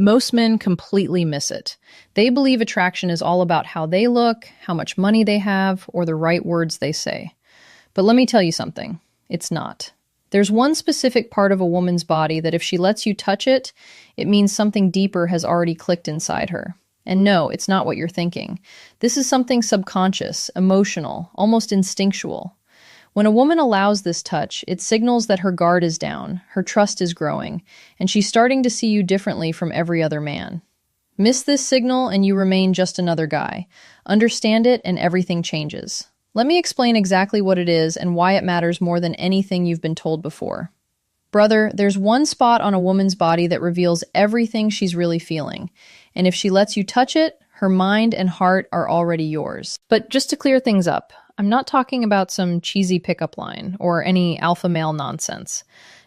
Most men completely miss it. They believe attraction is all about how they look, how much money they have, or the right words they say. But let me tell you something. It's not. There's one specific part of a woman's body that if she lets you touch it, it means something deeper has already clicked inside her. And no, it's not what you're thinking. This is something subconscious, emotional, almost instinctual. When a woman allows this touch, it signals that her guard is down, her trust is growing, and she's starting to see you differently from every other man. Miss this signal and you remain just another guy. Understand it and everything changes. Let me explain exactly what it is and why it matters more than anything you've been told before. Brother, there's one spot on a woman's body that reveals everything she's really feeling. And if she lets you touch it, her mind and heart are already yours. But just to clear things up, I'm not talking about some cheesy pickup line or any alpha male nonsense.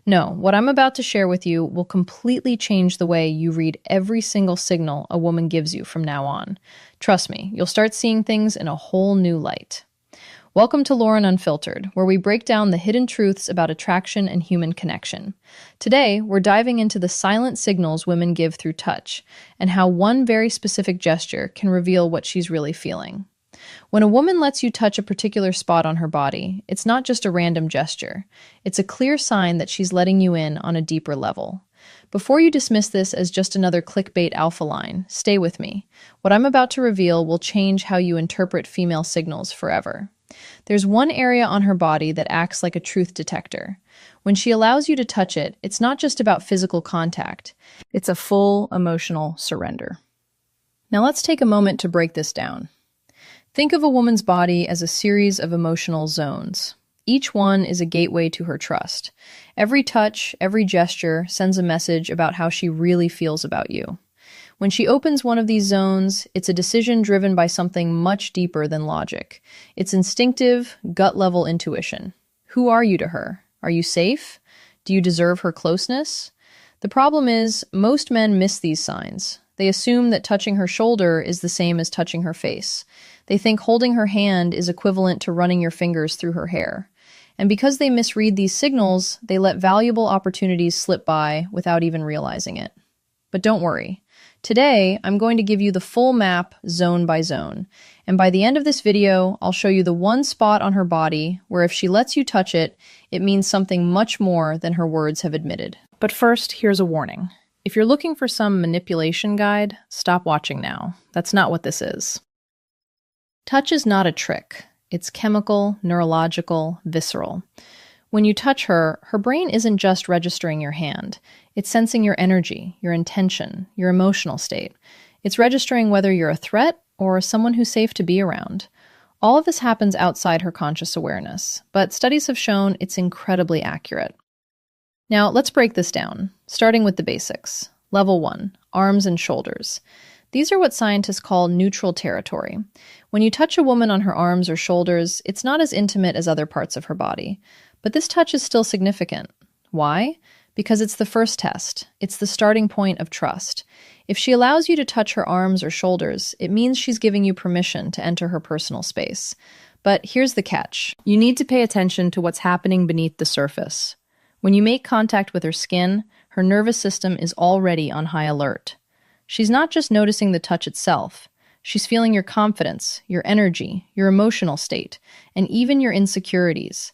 No, what I'm about to share with you will completely change the way you read every single signal a woman gives you from now on. Trust me, you'll start seeing things in a whole new light. Welcome to Lauren Unfiltered, where we break down the hidden truths about attraction and human connection. Today, we're diving into the silent signals women give through touch, and how one very specific gesture can reveal what she's really feeling. When a woman lets you touch a particular spot on her body, it's not just a random gesture. It's a clear sign that she's letting you in on a deeper level. Before you dismiss this as just another clickbait alpha line, stay with me. What I'm about to reveal will change how you interpret female signals forever. There's one area on her body that acts like a truth detector. When she allows you to touch it, it's not just about physical contact. It's a full emotional surrender. Now let's take a moment to break this down. Think of a woman's body as a series of emotional zones. Each one is a gateway to her trust. Every touch, every gesture sends a message about how she really feels about you. When she opens one of these zones, it's a decision driven by something much deeper than logic. It's instinctive, gut-level intuition. Who are you to her? Are you safe? Do you deserve her closeness? The problem is, most men miss these signs. They assume that touching her shoulder is the same as touching her face. They think holding her hand is equivalent to running your fingers through her hair. And because they misread these signals, they let valuable opportunities slip by without even realizing it. But don't worry. Today, I'm going to give you the full map, zone by zone. And by the end of this video, I'll show you the one spot on her body where if she lets you touch it, it means something much more than her words have admitted. But first, here's a warning. If you're looking for some manipulation guide, stop watching now. That's not what this is. Touch is not a trick. It's chemical, neurological, visceral. When you touch her, her brain isn't just registering your hand. It's sensing your energy, your intention, your emotional state. It's registering whether you're a threat or someone who's safe to be around. All of this happens outside her conscious awareness, but studies have shown it's incredibly accurate. Now, let's break this down, starting with the basics. Level 1, arms and shoulders. These are what scientists call neutral territory. When you touch a woman on her arms or shoulders, it's not as intimate as other parts of her body. But this touch is still significant. Why? Because it's the first test. It's the starting point of trust. If she allows you to touch her arms or shoulders, it means she's giving you permission to enter her personal space. But here's the catch. You need to pay attention to what's happening beneath the surface. When you make contact with her skin, her nervous system is already on high alert. She's not just noticing the touch itself. She's feeling your confidence, your energy, your emotional state, and even your insecurities.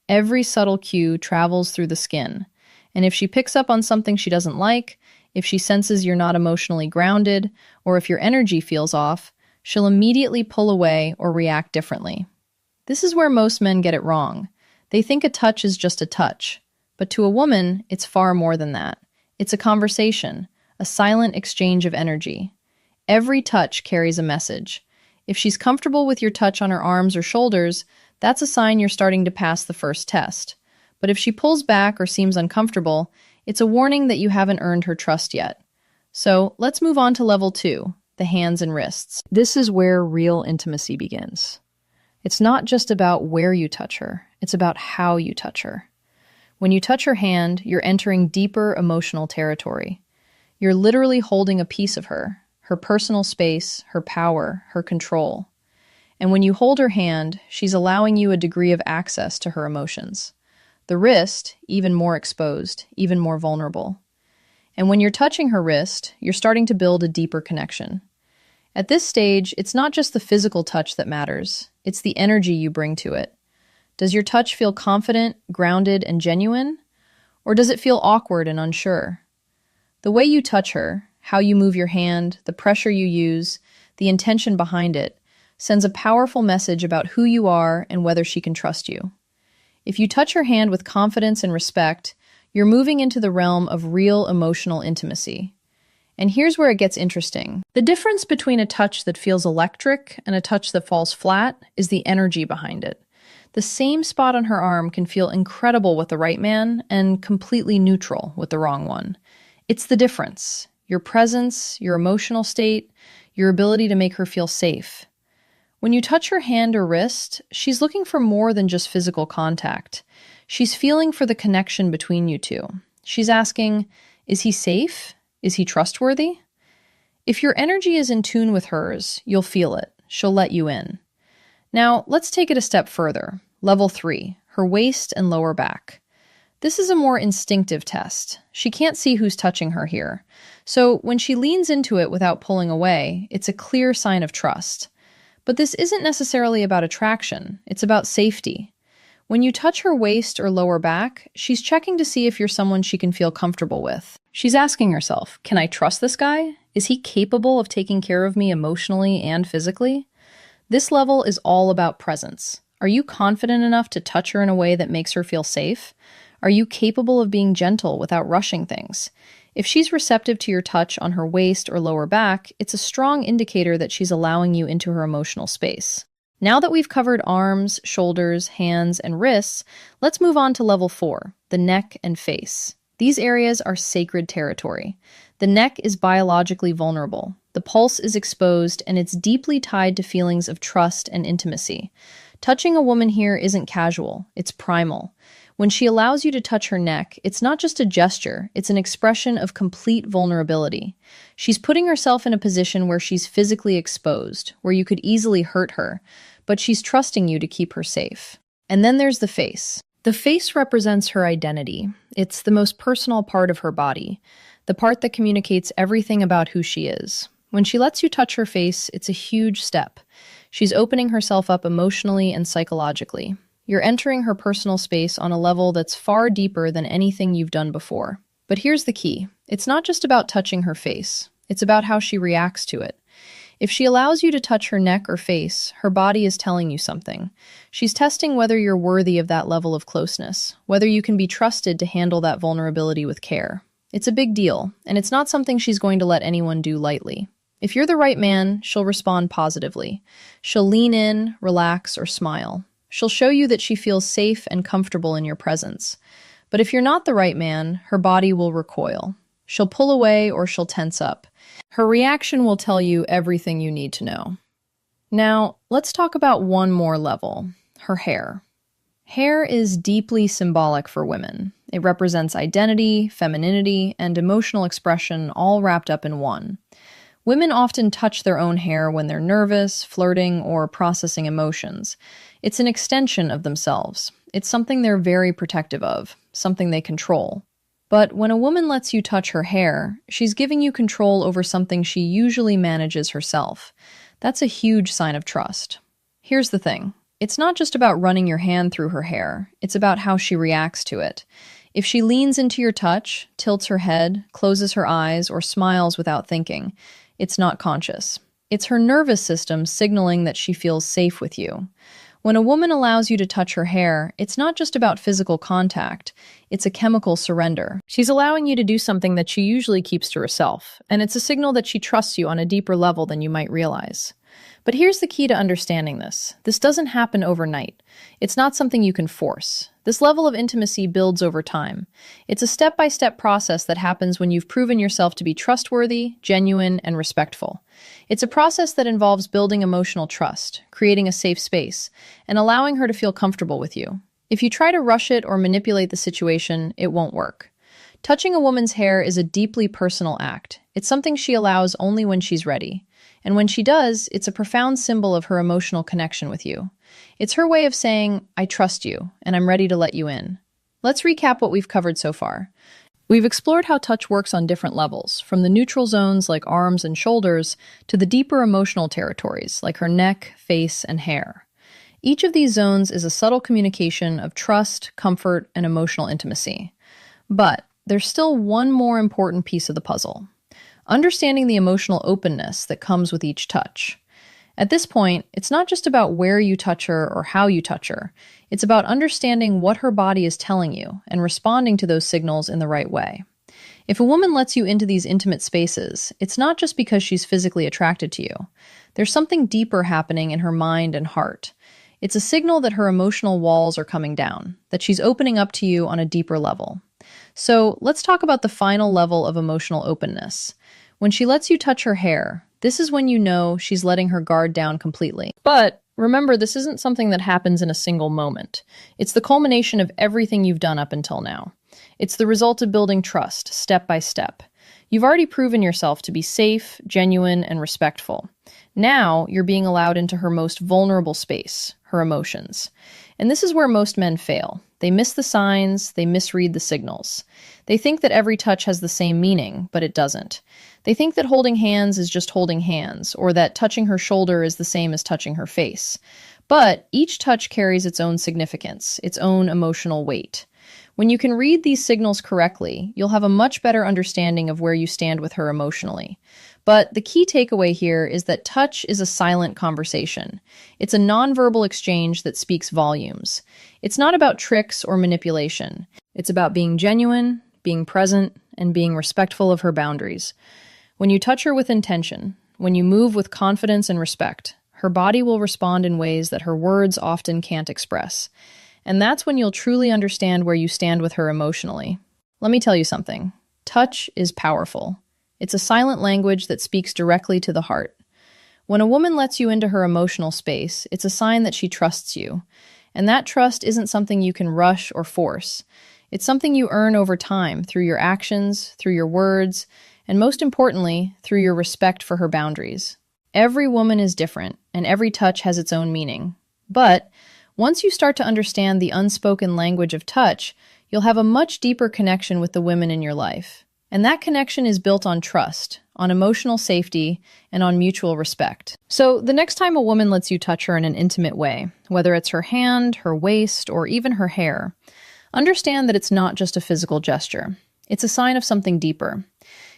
Every subtle cue travels through the skin. And if she picks up on something she doesn't like, if she senses you're not emotionally grounded, or if your energy feels off, she'll immediately pull away or react differently. This is where most men get it wrong. They think a touch is just a touch. But to a woman, it's far more than that. It's a conversation, a silent exchange of energy. Every touch carries a message. If she's comfortable with your touch on her arms or shoulders, that's a sign you're starting to pass the first test. But if she pulls back or seems uncomfortable, it's a warning that you haven't earned her trust yet. So let's move on to level 2, the hands and wrists. This is where real intimacy begins. It's not just about where you touch her, it's about how you touch her. When you touch her hand, you're entering deeper emotional territory. You're literally holding a piece of her personal space, her power, her control. And when you hold her hand, she's allowing you a degree of access to her emotions. The wrist, even more exposed, even more vulnerable. And when you're touching her wrist, you're starting to build a deeper connection. At this stage, it's not just the physical touch that matters, it's the energy you bring to it. Does your touch feel confident, grounded, and genuine? Or does it feel awkward and unsure? The way you touch her, how you move your hand, the pressure you use, the intention behind it, sends a powerful message about who you are and whether she can trust you. If you touch her hand with confidence and respect, you're moving into the realm of real emotional intimacy. And here's where it gets interesting. The difference between a touch that feels electric and a touch that falls flat is the energy behind it. The same spot on her arm can feel incredible with the right man and completely neutral with the wrong one. It's the difference. Your presence, your emotional state, your ability to make her feel safe. When you touch her hand or wrist, she's looking for more than just physical contact. She's feeling for the connection between you two. She's asking, is he safe? Is he trustworthy? If your energy is in tune with hers, you'll feel it. She'll let you in. Now, let's take it a step further. Level 3, her waist and lower back. This is a more instinctive test. She can't see who's touching her here. So when she leans into it without pulling away, it's a clear sign of trust. But this isn't necessarily about attraction. It's about safety. When you touch her waist or lower back, she's checking to see if you're someone she can feel comfortable with. She's asking herself, can I trust this guy? Is he capable of taking care of me emotionally and physically? This level is all about presence. Are you confident enough to touch her in a way that makes her feel safe? Are you capable of being gentle without rushing things? If she's receptive to your touch on her waist or lower back, it's a strong indicator that she's allowing you into her emotional space. Now that we've covered arms, shoulders, hands, and wrists, let's move on to level 4, the neck and face. These areas are sacred territory. The neck is biologically vulnerable. The pulse is exposed, and it's deeply tied to feelings of trust and intimacy. Touching a woman here isn't casual, it's primal. When she allows you to touch her neck, it's not just a gesture, it's an expression of complete vulnerability. She's putting herself in a position where she's physically exposed, where you could easily hurt her, but she's trusting you to keep her safe. And then there's the face. The face represents her identity. It's the most personal part of her body, the part that communicates everything about who she is. When she lets you touch her face, it's a huge step. She's opening herself up emotionally and psychologically. You're entering her personal space on a level that's far deeper than anything you've done before. But here's the key. It's not just about touching her face. It's about how she reacts to it. If she allows you to touch her neck or face, her body is telling you something. She's testing whether you're worthy of that level of closeness, whether you can be trusted to handle that vulnerability with care. It's a big deal, and it's not something she's going to let anyone do lightly. If you're the right man, she'll respond positively. She'll lean in, relax, or smile. She'll show you that she feels safe and comfortable in your presence. But if you're not the right man, her body will recoil. She'll pull away or she'll tense up. Her reaction will tell you everything you need to know. Now, let's talk about one more level, her hair. Hair is deeply symbolic for women. It represents identity, femininity, and emotional expression all wrapped up in one. Women often touch their own hair when they're nervous, flirting, or processing emotions. It's an extension of themselves. It's something they're very protective of, something they control. But when a woman lets you touch her hair, she's giving you control over something she usually manages herself. That's a huge sign of trust. Here's the thing. It's not just about running your hand through her hair. It's about how she reacts to it. If she leans into your touch, tilts her head, closes her eyes, or smiles without thinking, it's not conscious. It's her nervous system signaling that she feels safe with you. When a woman allows you to touch her hair, it's not just about physical contact. It's a chemical surrender. She's allowing you to do something that she usually keeps to herself, and it's a signal that she trusts you on a deeper level than you might realize. But here's the key to understanding this. This doesn't happen overnight. It's not something you can force. This level of intimacy builds over time. It's a step-by-step process that happens when you've proven yourself to be trustworthy, genuine, and respectful. It's a process that involves building emotional trust, creating a safe space, and allowing her to feel comfortable with you. If you try to rush it or manipulate the situation, it won't work. Touching a woman's hair is a deeply personal act. It's something she allows only when she's ready. And when she does, it's a profound symbol of her emotional connection with you. It's her way of saying, I trust you, and I'm ready to let you in. Let's recap what we've covered so far. We've explored how touch works on different levels, from the neutral zones like arms and shoulders to the deeper emotional territories like her neck, face, and hair. Each of these zones is a subtle communication of trust, comfort, and emotional intimacy. But there's still one more important piece of the puzzle: understanding the emotional openness that comes with each touch. At this point, it's not just about where you touch her or how you touch her. It's about understanding what her body is telling you and responding to those signals in the right way. If a woman lets you into these intimate spaces, it's not just because she's physically attracted to you. There's something deeper happening in her mind and heart. It's a signal that her emotional walls are coming down, that she's opening up to you on a deeper level. So let's talk about the final level of emotional openness. When she lets you touch her hair, this is when you know she's letting her guard down completely. But remember, this isn't something that happens in a single moment. It's the culmination of everything you've done up until now. It's the result of building trust, step by step. You've already proven yourself to be safe, genuine, and respectful. Now you're being allowed into her most vulnerable space, her emotions. And this is where most men fail. They miss the signs, they misread the signals. They think that every touch has the same meaning, but it doesn't. They think that holding hands is just holding hands, or that touching her shoulder is the same as touching her face. But each touch carries its own significance, its own emotional weight. When you can read these signals correctly, you'll have a much better understanding of where you stand with her emotionally. But the key takeaway here is that touch is a silent conversation. It's a nonverbal exchange that speaks volumes. It's not about tricks or manipulation. It's about being genuine, being present, and being respectful of her boundaries. When you touch her with intention, when you move with confidence and respect, her body will respond in ways that her words often can't express. And that's when you'll truly understand where you stand with her emotionally. Let me tell you something. Touch is powerful. It's a silent language that speaks directly to the heart. When a woman lets you into her emotional space, it's a sign that she trusts you. And that trust isn't something you can rush or force. It's something you earn over time through your actions, through your words, and most importantly, through your respect for her boundaries. Every woman is different, and every touch has its own meaning. But once you start to understand the unspoken language of touch, you'll have a much deeper connection with the women in your life. And that connection is built on trust, on emotional safety, and on mutual respect. So the next time a woman lets you touch her in an intimate way, whether it's her hand, her waist, or even her hair, understand that it's not just a physical gesture. It's a sign of something deeper.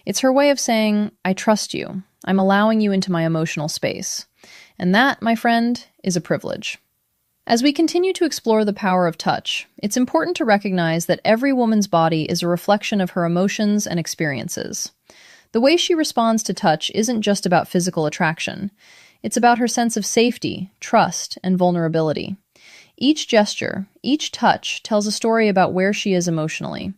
It's her way of saying, I trust you. I'm allowing you into my emotional space. And that, my friend, is a privilege. As we continue to explore the power of touch, it's important to recognize that every woman's body is a reflection of her emotions and experiences. The way she responds to touch isn't just about physical attraction. It's about her sense of safety, trust, and vulnerability. Each gesture, each touch tells a story about where she is emotionally.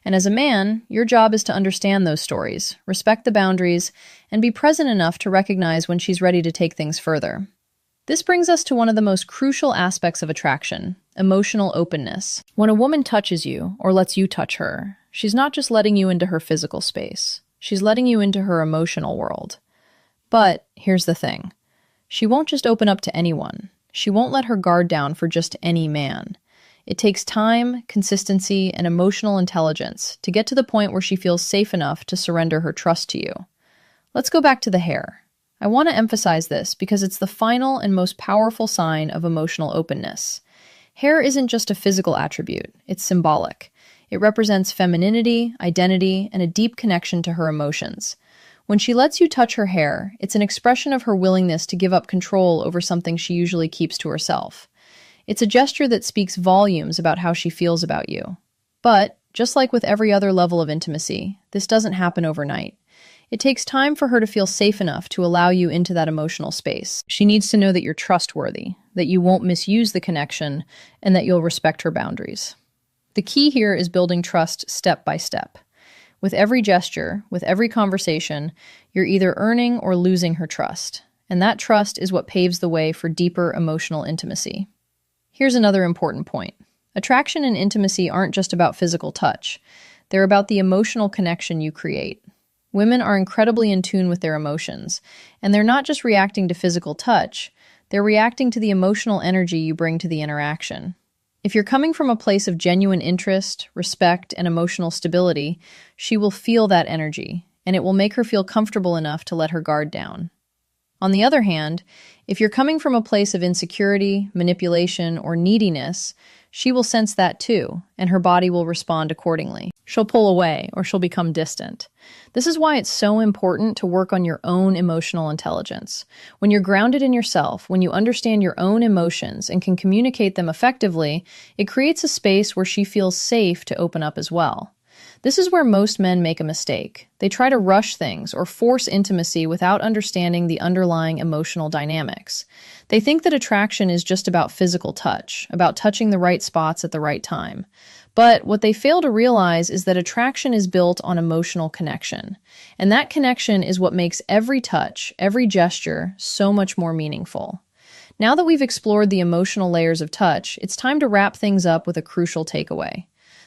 And as a man, your job is to understand those stories, respect the boundaries, and be present enough to recognize when she's ready to take things further. This brings us to one of the most crucial aspects of attraction, emotional openness. When a woman touches you, or lets you touch her, she's not just letting you into her physical space. She's letting you into her emotional world. But here's the thing. She won't just open up to anyone. She won't let her guard down for just any man. It takes time, consistency, and emotional intelligence to get to the point where she feels safe enough to surrender her trust to you. Let's go back to the hair. I want to emphasize this because it's the final and most powerful sign of emotional openness. Hair isn't just a physical attribute, it's symbolic. It represents femininity, identity, and a deep connection to her emotions. When she lets you touch her hair, it's an expression of her willingness to give up control over something she usually keeps to herself. It's a gesture that speaks volumes about how she feels about you. But, just like with every other level of intimacy, this doesn't happen overnight. It takes time for her to feel safe enough to allow you into that emotional space. She needs to know that you're trustworthy, that you won't misuse the connection, and that you'll respect her boundaries. The key here is building trust step by step. With every gesture, with every conversation, you're either earning or losing her trust. And that trust is what paves the way for deeper emotional intimacy. Here's another important point. Attraction and intimacy aren't just about physical touch. They're about the emotional connection you create. Women are incredibly in tune with their emotions, and they're not just reacting to physical touch, they're reacting to the emotional energy you bring to the interaction. If you're coming from a place of genuine interest, respect, and emotional stability, she will feel that energy, and it will make her feel comfortable enough to let her guard down. On the other hand, if you're coming from a place of insecurity, manipulation, or neediness, she will sense that too, and her body will respond accordingly. She'll pull away, or she'll become distant. This is why it's so important to work on your own emotional intelligence. When you're grounded in yourself, when you understand your own emotions and can communicate them effectively, it creates a space where she feels safe to open up as well. This is where most men make a mistake. They try to rush things or force intimacy without understanding the underlying emotional dynamics. They think that attraction is just about physical touch, about touching the right spots at the right time. But what they fail to realize is that attraction is built on emotional connection. And that connection is what makes every touch, every gesture, so much more meaningful. Now that we've explored the emotional layers of touch, it's time to wrap things up with a crucial takeaway.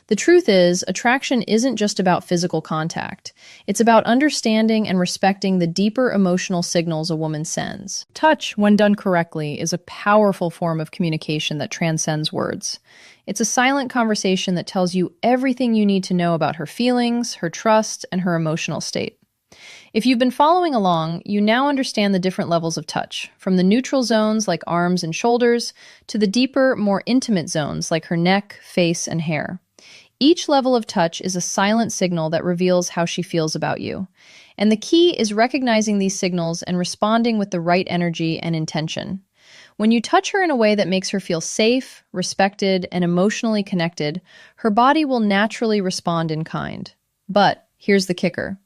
The truth is, attraction isn't just about physical contact. It's about understanding and respecting the deeper emotional signals a woman sends. Touch, when done correctly, is a powerful form of communication that transcends words. It's a silent conversation that tells you everything you need to know about her feelings, her trust, and her emotional state. If you've been following along, you now understand the different levels of touch, from the neutral zones like arms and shoulders, to the deeper, more intimate zones like her neck, face, and hair. Each level of touch is a silent signal that reveals how she feels about you. And the key is recognizing these signals and responding with the right energy and intention. When you touch her in a way that makes her feel safe, respected, and emotionally connected, her body will naturally respond in kind. But here's the kicker.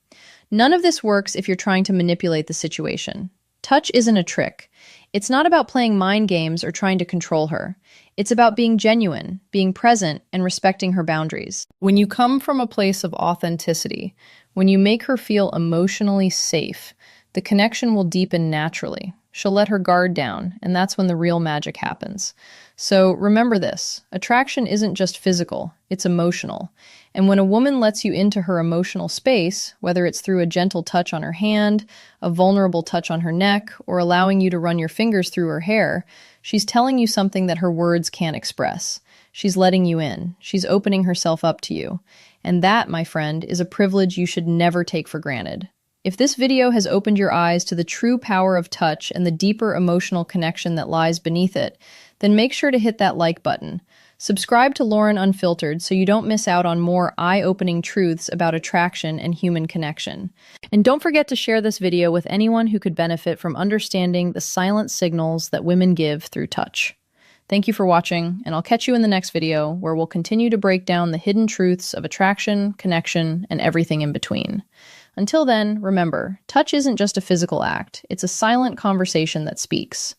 None of this works if you're trying to manipulate the situation. Touch isn't a trick. It's not about playing mind games or trying to control her. It's about being genuine, being present, and respecting her boundaries. When you come from a place of authenticity, when you make her feel emotionally safe, the connection will deepen naturally. She'll let her guard down, and that's when the real magic happens. So remember this, attraction isn't just physical, it's emotional. And when a woman lets you into her emotional space, whether it's through a gentle touch on her hand, a vulnerable touch on her neck, or allowing you to run your fingers through her hair, she's telling you something that her words can't express. She's letting you in. She's opening herself up to you. And that, my friend, is a privilege you should never take for granted. If this video has opened your eyes to the true power of touch and the deeper emotional connection that lies beneath it, then make sure to hit that like button. Subscribe to Lauren Unfiltered so you don't miss out on more eye-opening truths about attraction and human connection. And don't forget to share this video with anyone who could benefit from understanding the silent signals that women give through touch. Thank you for watching, and I'll catch you in the next video where we'll continue to break down the hidden truths of attraction, connection, and everything in between. Until then, remember, touch isn't just a physical act, it's a silent conversation that speaks.